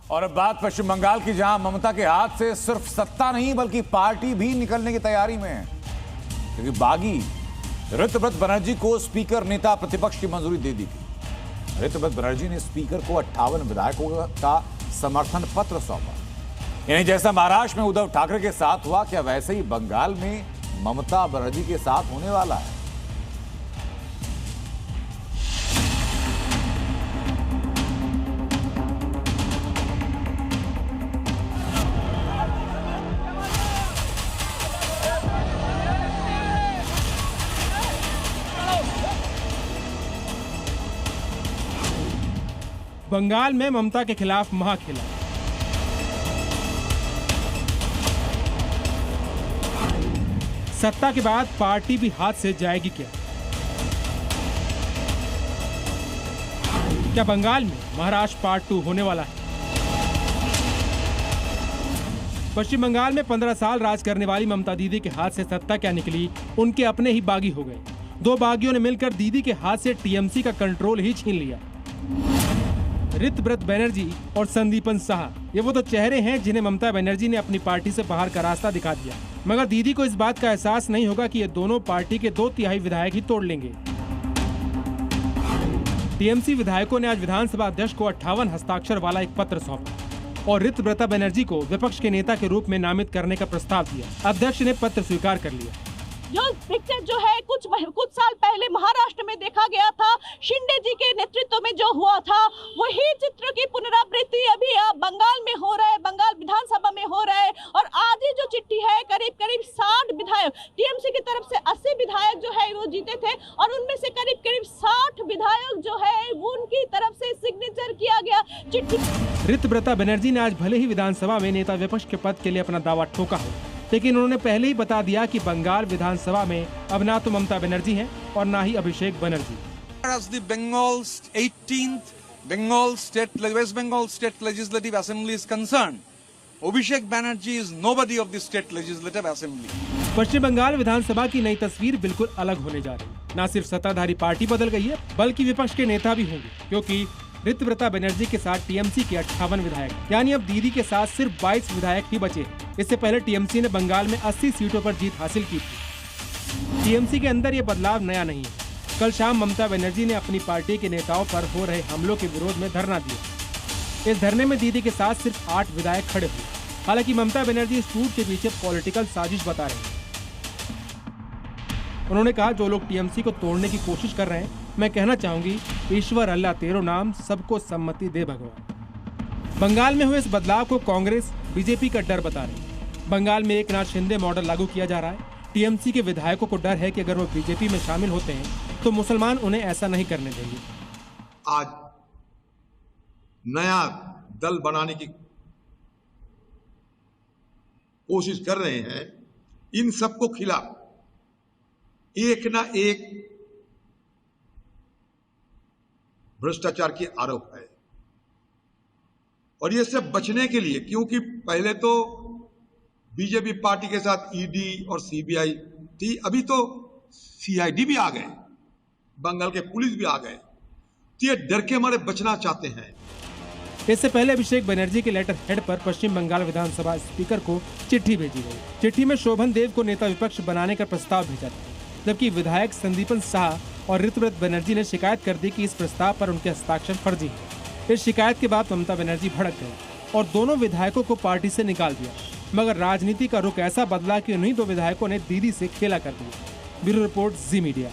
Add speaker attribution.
Speaker 1: और अब बात पश्चिम बंगाल की, जहां ममता के हाथ से सिर्फ सत्ता नहीं बल्कि पार्टी भी निकलने की तैयारी में है, क्योंकि बागी ऋतव्रत बनर्जी को स्पीकर नेता प्रतिपक्ष की मंजूरी दे दी थी। ऋतव्रत बनर्जी ने स्पीकर को 58 विधायकों का समर्थन पत्र सौंपा। यानी जैसा महाराष्ट्र में उद्धव ठाकरे के साथ हुआ, क्या वैसे ही बंगाल में ममता बनर्जी के साथ होने वाला है।
Speaker 2: बंगाल में ममता के खिलाफ महाखेला। सत्ता के बाद पार्टी भी हाथ से जाएगी क्या? क्या बंगाल में महाराष्ट्र पार्ट 2 होने वाला है? पश्चिम बंगाल में 15 साल राज करने वाली ममता दीदी के हाथ से सत्ता क्या निकली, उनके अपने ही बागी हो गए। दो बागियों ने मिलकर दीदी के हाथ से टीएमसी का कंट्रोल ही छीन लिया। ऋतव्रत बनर्जी और संदीपन साहा, ये वो तो चेहरे हैं जिन्हें ममता बनर्जी ने अपनी पार्टी से बाहर का रास्ता दिखा दिया। मगर दीदी को इस बात का एहसास नहीं होगा कि ये दोनों पार्टी के 2/3 विधायक ही तोड़ लेंगे। टीएमसी विधायकों ने आज विधानसभा अध्यक्ष को 58 हस्ताक्षर वाला एक पत्र सौंपा और ऋतव्रता बनर्जी को विपक्ष के नेता के रूप में नामित करने का प्रस्ताव दिया। अध्यक्ष ने पत्र स्वीकार कर लिया।
Speaker 3: जो पिक्चर जो है कुछ साल पहले महाराष्ट्र में देखा गया था, शिंदे जी के नेतृत्व में जो हुआ था, वही चित्र की पुनरावृत्ति अभी बंगाल में हो रहा है, बंगाल विधानसभा में हो रहा है। और आज ही जो चिट्ठी है, करीब 60 विधायक, टीएमसी की तरफ से 80 विधायक जो है वो जीते थे और उनमें से करीब 60 विधायक जो है वो उनकी तरफ से सिग्नेचर किया गया चिट्ठी।
Speaker 2: ऋतव्रता बनर्जी ने आज भले ही विधानसभा में नेता विपक्ष के पद के लिए अपना दावा ठोका हो, लेकिन उन्होंने पहले ही बता दिया कि बंगाल विधानसभा में अब ना तो ममता बनर्जी हैं और ना ही Abhishek Banerjee.
Speaker 4: As the Bengal's 18th West Bengal State Legislative Assembly is concerned, Abhishek Banerjee is nobody of the State Legislative Assembly.
Speaker 2: पश्चिम बंगाल विधानसभा की नई तस्वीर बिल्कुल अलग होने जा रही है। न सिर्फ सत्ताधारी पार्टी बदल गई है, बल्कि विपक्ष के नेता भी होंगे, क्योंकि ऋतव्रता बनर्जी के साथ टीएमसी के 58 विधायक, यानी अब दीदी के साथ सिर्फ 22 विधायक ही बचे। इससे पहले टीएमसी ने बंगाल में 80 सीटों पर जीत हासिल की थी। टीएमसी के अंदर ये बदलाव नया नहीं है। कल शाम ममता बनर्जी ने अपनी पार्टी के नेताओं पर हो रहे हमलों के विरोध में धरना दिया। इस धरने में दीदी के साथ सिर्फ 8 विधायक खड़े हुए। हालांकि ममता बनर्जी इस टूट के पीछे पॉलिटिकल साजिश बता रहे हैं। उन्होंने कहा, जो लोग टीएमसी को तोड़ने की कोशिश कर रहे हैं, मैं कहना चाहूंगी, ईश्वर अल्लाह तेरो नाम, सबको सम्मति दे भगवान। बंगाल में हुए इस बदलाव को कांग्रेस बीजेपी का डर बता रही है। बंगाल में एकनाथ शिंदे मॉडल लागू किया जा रहा है। टीएमसी के विधायकों को डर है कि अगर वो बीजेपी में शामिल होते हैं तो मुसलमान उन्हें ऐसा नहीं करने देंगे।
Speaker 5: आज नया दल बनाने की कोशिश कर रहे हैं। इन सबको खिलाफ एक ना एक भ्रष्टाचार के आरोप है और ये सब बचने के लिए, क्योंकि पहले तो बीजेपी पार्टी के साथ ईडी और सीबीआई थी, अभी तो सीआईडी भी आ गए, बंगाल के पुलिस भी आ गए, तो ये डर के मारे बचना चाहते हैं।
Speaker 2: इससे पहले अभिषेक बनर्जी के लेटर हेड पर पश्चिम बंगाल विधानसभा स्पीकर को चिट्ठी भेजी गई। चिट्ठी में शोभन देव को नेता विपक्ष बनाने का प्रस्ताव भेजा था, जबकि विधायक संदीपन साहा और ऋतव्रत बनर्जी ने शिकायत कर दी कि इस प्रस्ताव पर उनके हस्ताक्षर फर्जी हैं। इस शिकायत के बाद ममता बनर्जी भड़क गई और दोनों विधायकों को पार्टी से निकाल दिया। मगर राजनीति का रुख ऐसा बदला कि उन्हीं दो विधायकों ने दीदी से खेला कर दिया। ब्यूरो रिपोर्ट, जी मीडिया।